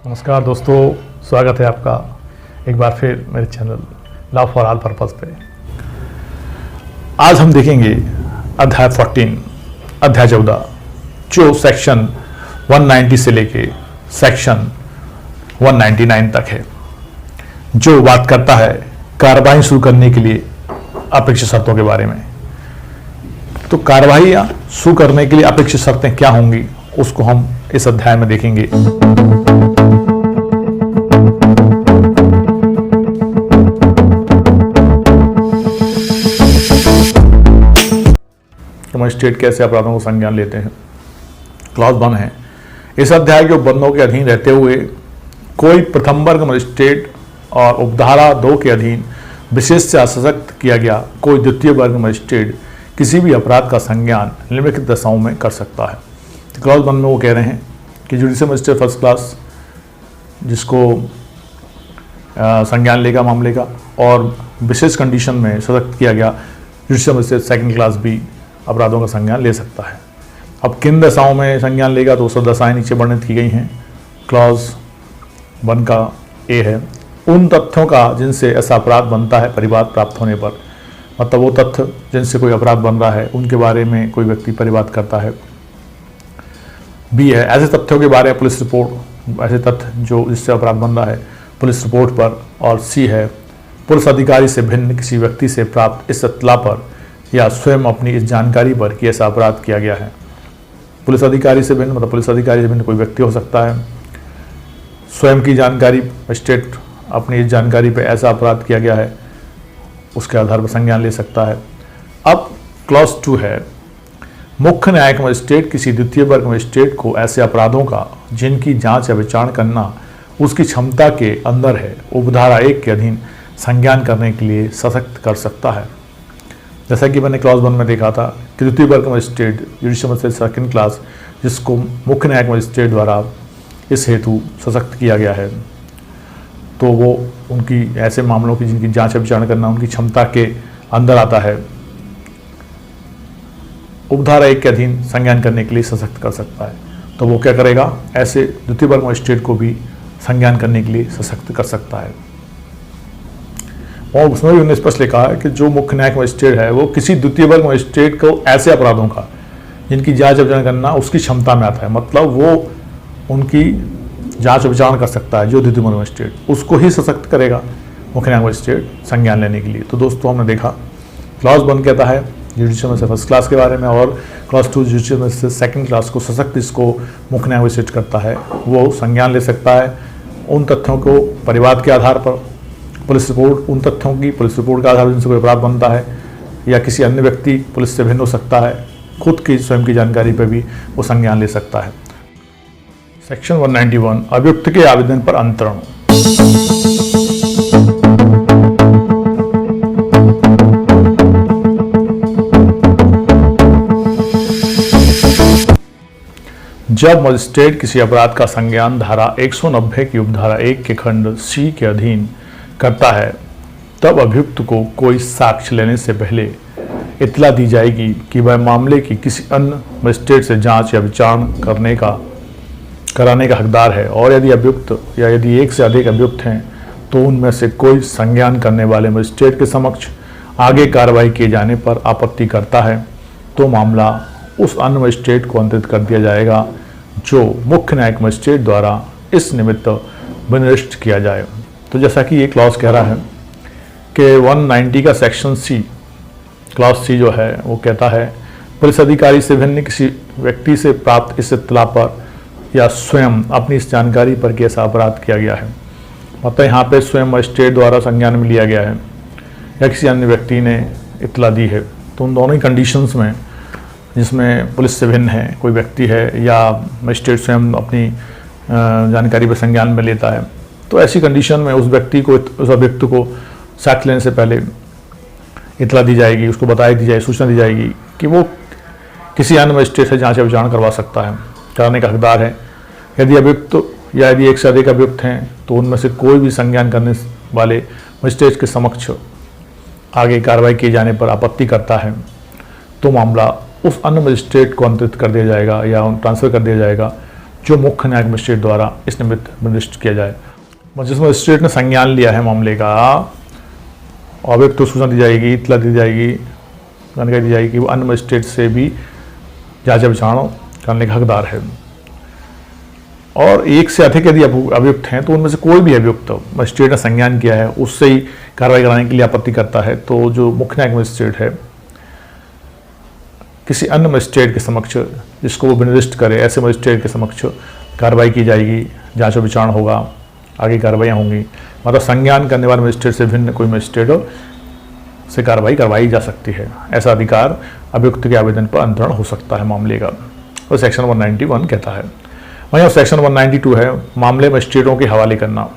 नमस्कार दोस्तों, स्वागत है आपका एक बार फिर मेरे channel love for all purpose पे। आज हम देखेंगे अध्याय 14, अध्याय 14, जो सेक्शन 190 से लेके सेक्शन 199 तक है, जो बात करता है कार्रवाई शुरू करने के लिए अपेक्षित शर्तों के बारे में। तो कार्रवाई शुरू करने के लिए अपेक्षित शर्तें क्या होंगी, उसको हम इस अध्याय में देखेंगे। मजिस्ट्रेट कैसे अपराधों को संज्ञान लेते हैं। क्लॉज 1 है, इस अध्याय के उपबंधों के अधीन रहते हुए कोई प्रथम वर्ग मजिस्ट्रेट और उपधारा 2 के अधीन विशेष से सशक्त किया गया कोई द्वितीय वर्ग मजिस्ट्रेट किसी भी अपराध का संज्ञान निम्नलिखित दशाओं में कर सकता है। तो क्लॉज 1 में वो कह रहे हैं कि जुडिशियल मजिस्ट्रेट फर्स्ट क्लास जिसको संज्ञान लेगा मामले का, और विशेष कंडीशन में सशक्त किया गया जुडिशियल मजिस्ट्रेट सेकंड क्लास भी अपराधों का संज्ञान ले सकता है। अब किन दशाओं में संज्ञान लेगा, तो 200 दशाएं नीचे वर्णित की गई हैं। क्लॉज 1 का ए है, उन तथ्यों का जिनसे ऐसा अपराध बनता है परिवाद प्राप्त होने पर, मतलब वो तथ्य जिनसे कोई अपराध बन रहा है उनके बारे में कोई व्यक्ति परिवाद करता है। बी है, ऐसे तथ्यों के बारे में पुलिस रिपोर्ट, ऐसे तथ्य जो जिससे अपराध बन रहा है पुलिस रिपोर्ट पर। और सी है, पुलिस अधिकारी से भिन्न किसी व्यक्ति से प्राप्त इस इत्तला पर या स्वयं अपनी इस जानकारी पर कि ऐसा अपराध किया गया है। पुलिस अधिकारी से भिन्न मतलब पुलिस अधिकारी से भिन्न कोई व्यक्ति हो सकता है। स्वयं की जानकारी, मजिस्ट्रेट अपनी इस जानकारी पर ऐसा अपराध किया गया है, उसके आधार पर संज्ञान ले सकता है। अब क्लॉज 2 है, मुख्य न्यायिक मजिस्ट्रेट किसी द्वितीय वर्ग मजिस्ट्रेट को ऐसे अपराधों का जिनकी जांच या विचारण करना उसकी क्षमता के अंदर है उपधारा 1 के अधीन संज्ञान करने के लिए सशक्त कर सकता है। जैसा कि मैंने क्लॉज 1 में देखा था कि द्वितीय वर्ग magistrate judicial magistrate second class जिसको मुख्य न्यायिक मजिस्ट्रेट द्वारा इस हेतु सशक्त किया गया है, तो वो उनकी ऐसे मामलों की जिनकी जांच विचारण करना उनकी क्षमता के अंदर आता है, उपधारा 1 के अधीन संज्ञान करने के लिए सशक्त कर सकता है। तो वो क्या करेगा, ऐसे द्वितीय वर्ग मजिस्ट्रेट को भी संज्ञान करने के लिए सशक्त कर सकता है। और उसमें भी उन्होंने स्पष्ट लिखा है कि जो मुख्य न्यायिक मजिस्ट्रेट है वो किसी द्वितीय वर्ग मजिस्ट्रेट को ऐसे अपराधों का जिनकी जांच विचारण करना उसकी क्षमता में आता है, मतलब वो उनकी जांच विचारण कर सकता है, जो द्वितीय वर्ग मजिस्ट्रेट उसको ही सशक्त करेगा मुख्य न्यायिक मजिस्ट्रेट संज्ञान लेने के लिए। तो दोस्तों हमने देखा क्लॉज 1 कहता है जुडिशियल मजिस्ट्रेट फर्स्ट क्लास के बारे में, और clause 2 judicial magistrate second class को सशक्त जिसको मुख्य न्यायिक मजिस्ट्रेट करता है वो संज्ञान ले सकता है उन तथ्यों को परिवाद के आधार पर, पुलिस रिपोर्ट उन तथ्यों की पुलिस रिपोर्ट के आधार पर जिनसे कोई अपराध बनता है, या किसी अन्य व्यक्ति पुलिस से भिन्न हो सकता है, खुद की स्वयं की जानकारी पर भी वो संज्ञान ले सकता है। सेक्शन 191 अभियुक्त के आवेदन पर अंतरण। जब मजिस्ट्रेट किसी अपराध का संज्ञान धारा 190 की उपधारा 1 के खंड सी के अधीन करता है, तब अभियुक्त को कोई साक्ष्य लेने से पहले इत्तला दी जाएगी कि वह मामले की किसी अन्य मजिस्ट्रेट से जांच या विचारण कराने का हकदार है, और यदि अभियुक्त या यदि एक से अधिक अभियुक्त हैं तो उनमें से कोई संज्ञान करने वाले मजिस्ट्रेट के समक्ष आगे कार्रवाई किए जाने पर आपत्ति करता है तो मामला उस अन्य मजिस्ट्रेट को अंतरित कर दिया जाएगा जो मुख्य न्यायिक मजिस्ट्रेट द्वारा इस निमित्त विनिर्दिष्ट किया जाए। तो जैसा कि ये क्लॉज कह रहा है कि 190 का सेक्शन सी, क्लॉज सी जो है वो कहता है पुलिस अधिकारी से भिन्न किसी व्यक्ति से प्राप्त इस इत्तला पर या स्वयं अपनी इस जानकारी पर कि ऐसा अपराध किया गया है, मतलब यहाँ पे स्वयं मजिस्ट्रेट द्वारा संज्ञान में लिया गया है या किसी अन्य व्यक्ति ने इत्तला दी है, तो उन दोनों ही कंडीशंस में जिसमें पुलिस से भिन्न है कोई व्यक्ति है या मजिस्ट्रेट स्वयं अपनी जानकारी पर संज्ञान में लेता है, तो ऐसी कंडीशन में उस व्यक्ति को, उस अभियुक्त को साक्ष्य लेने से पहले इत्तला दी जाएगी, उसको बताई दी जाएगी, सूचना दी जाएगी कि वो किसी अन्य मजिस्ट्रेट से जांच या विचारण करवा सकता है, कराने का हकदार है। यदि अभियुक्त या यदि एक से अधिक अभियुक्त हैं तो उनमें से कोई भी संज्ञान करने वाले मजिस्ट्रेट के समक्ष आगे कार्रवाई किए जाने पर आपत्ति करता है तो मामला उस अन्य मजिस्ट्रेट को अंतरित कर दिया जाएगा या ट्रांसफ़र कर दिया जाएगा जो मुख्य न्यायिक मजिस्ट्रेट द्वारा इस निमित्त निर्दिष्ट किया जाए। जिस मजिस्ट्रेट ने संज्ञान लिया है मामले का, अभियुक्त को सूचना दी जाएगी, इतला दी जाएगी, जानकारी दी जाएगी कि वो अन्य मजिस्ट्रेट से भी जांच विचारण करने का हकदार है। और एक से अधिक यदि अभियुक्त हैं तो उनमें से कोई भी अभियुक्त मजिस्ट्रेट ने संज्ञान किया है उससे ही कार्रवाई कराने के लिए आपत्ति करता है, तो जो मुख्य न्यायिक मजिस्ट्रेट है किसी अन्य मजिस्ट्रेट के समक्ष, जिसको वो निर्दिष्ट करे, ऐसे मजिस्ट्रेट के समक्ष कार्रवाई की जाएगी, जांच और विचारण होगा, आगे कार्रवाइयाँ होंगी। मतलब संज्ञान करने वाले मजिस्ट्रेट से भिन्न कोई मजिस्ट्रेट से कार्रवाई करवाई जा सकती है। ऐसा अधिकार अभियुक्त के आवेदन पर अंतरण हो सकता है मामले का, और सेक्शन 191 कहता है। वहीं सेक्शन 192 है मामले मजिस्ट्रेटों के हवाले करना।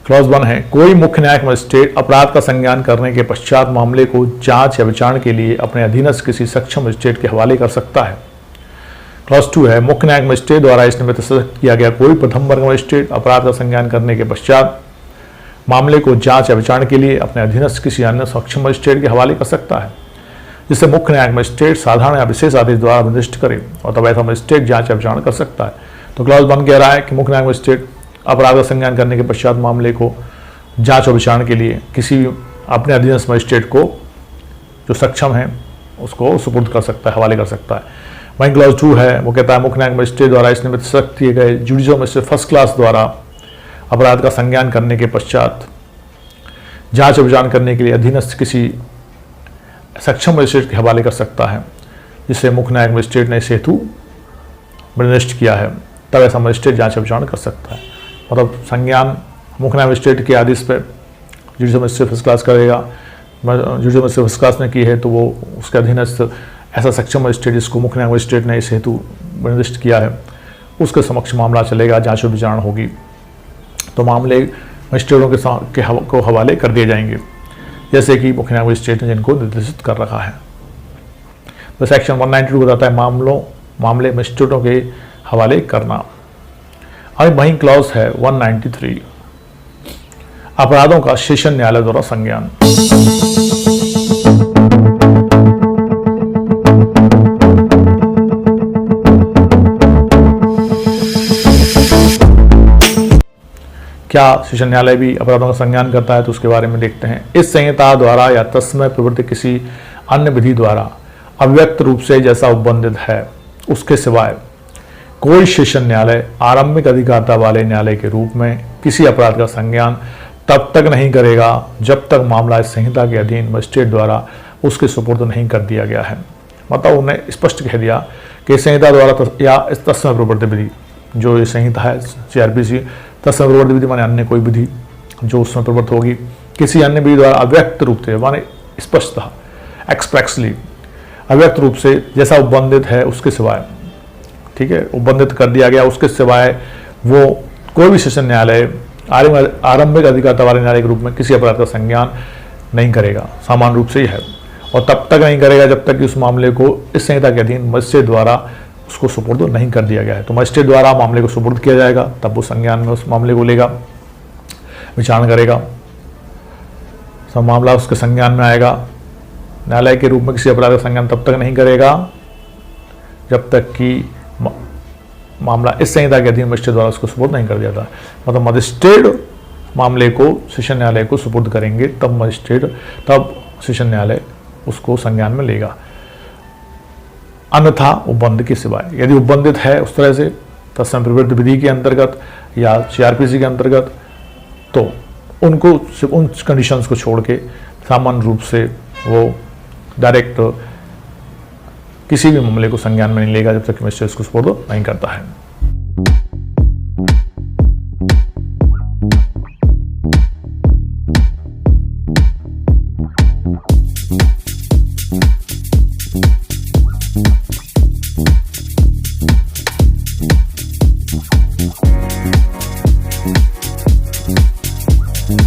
क्लॉज 1 है, कोई मुख्य न्यायिक मजिस्ट्रेट अपराध का संज्ञान करने के पश्चात मामले को जांच या विचारण के लिए अपने अधीनस्थ किसी सक्षम मजिस्ट्रेट के हवाले कर सकता है। क्लॉज 2 है, मुख्य न्यायिक मजिस्ट्रेट द्वारा इस निमित्त सशक्त किया गया कोई प्रथम वर्ग मजिस्ट्रेट अपराध का संज्ञान करने के पश्चात मामले को जांच या विचारण के लिए अपने अधीनस्थ किसी अन्य सक्षम मजिस्ट्रेट के हवाले कर सकता है, जिससे मुख्य न्यायिक मजिस्ट्रेट साधारण या विशेष आदेश द्वारा निर्दिष्ट करे, और तब ऐसा मजिस्ट्रेट जांच या विचारण कर सकता है। तो क्लॉज 1 कह रहा है कि मुख्य न्यायिक मजिस्ट्रेट अपराध का संज्ञान करने के पश्चात मामले को जांच और विचारण के लिए किसी अपने अधीनस्थ मजिस्ट्रेट को जो सक्षम है उसको सुपुर्द कर सकता है, हवाले कर सकता है। वहीं क्लॉज 2 है, वो कहता है मुख्य न्यायिक मजिस्ट्रेट द्वारा इस निमित्त सशक्त किए गए जुडिशियल मजिस्ट्रेट फर्स्ट क्लास द्वारा अपराध का संज्ञान करने के पश्चात जांच और विचारण करने के लिए अधीनस्थ किसी सक्षम मजिस्ट्रेट के हवाले कर सकता है, जिससे मुख्य न्यायिक मजिस्ट्रेट ने इस हेतु निर्दिष्ट किया है, तब ऐसा मजिस्ट्रेट जांच और विचारण कर सकता है। मतलब संज्ञान मुख्य न्यायिक मजिस्ट्रेट के आदेश पर जुडिशियल मजिस्ट्रेट फर्स्ट क्लास करेगा, जुडिशियल मजिस्ट्रेट फर्स्ट क्लास ने की है तो वो उसके अधीनस्थ ऐसा सक्षम मजिस्ट्रेट जिसको मुख्य न्यायिक मजिस्ट्रेट ने इस हेतु निर्दिष्ट किया है उसके समक्ष मामला चलेगा, जांच और विचारण होगी, तो मामले मजिस्ट्रेटों को हवाले कर दिए जाएंगे, जैसे कि मुख्य न्यायिक मजिस्ट्रेट ने जिनको निर्देशित कर रखा है। तो सेक्शन 192 बताता है मामले मजिस्ट्रेटों के हवाले करना। अब वहीं क्लॉज है 193, अपराधों का सेशन न्यायालय द्वारा संज्ञान। क्या सेशन न्यायालय भी अपराधों का संज्ञान करता है, तो उसके बारे में देखते हैं। इस संहिता द्वारा या तत्समय प्रवृत्ति किसी अन्य विधि द्वारा अव्यक्त रूप से जैसा उपबंधित है उसके सिवाय कोई सेशन न्यायालय आरंभिक अधिकारिता वाले न्यायालय के रूप में किसी अपराध का संज्ञान तब तक नहीं करेगा जब तक मामला इस संहिता के अधीन मजिस्ट्रेट द्वारा उसके सुपुर्द नहीं कर दिया गया है। मतलब उन्हें स्पष्ट कह दिया कि संहिता द्वारा या इस तत्समय प्रवृत्ति विधि, जो ये संहिता है CRPC, तत्समय प्रवृत्ति विधि माने अन्य कोई विधि जो उसमें प्रवृत्त होगी, किसी अन्य विधि द्वारा अव्यक्त रूप से माने स्पष्टतः एक्सप्रेसली अव्यक्त रूप से जैसा उपबंधित है उसके सिवाय, ठीक है, उपबंधित कर दिया गया उसके सिवाय वो कोई भी सेशन न्यायालय आरंभिक अधिकारिता वाले न्यायालय के रूप में किसी अपराध का संज्ञान नहीं करेगा, सामान्य रूप से ही है, और तब तक नहीं करेगा जब तक कि उस मामले को इस संहिता के अधीन मजिस्ट्रेट द्वारा उसको सुपुर्द नहीं कर दिया गया है। तो मजिस्ट्रेट द्वारा मामले को सुपुर्द किया जाएगा, तब वो संज्ञान में उस मामले को लेगा, विचारण करेगा, सब मामला उसके संज्ञान में आएगा। न्यायालय के रूप में किसी अपराध का संज्ञान तब तक नहीं करेगा जब तक कि मामला इस संहिता के अधीन मजिस्ट्रेट द्वारा उसको सुपुर्द नहीं कर दिया था। मतलब मजिस्ट्रेट मामले को सेशन न्यायालय को सुपुर्द करेंगे तब सेशन न्यायालय उसको संज्ञान में लेगा, अन्यथा उपबंध के सिवाय। यदि उपबंधित है उस तरह से तत्समय प्रवृत्ति विधि के अंतर्गत या CRPC के अंतर्गत, तो उनको सिर्फ उन कंडीशंस को छोड़ के सामान्य रूप से वो डायरेक्ट किसी भी मामले को संज्ञान में नहीं लेगा जब तक मजिस्ट्रेट उसको सुपुर्द नहीं करता है।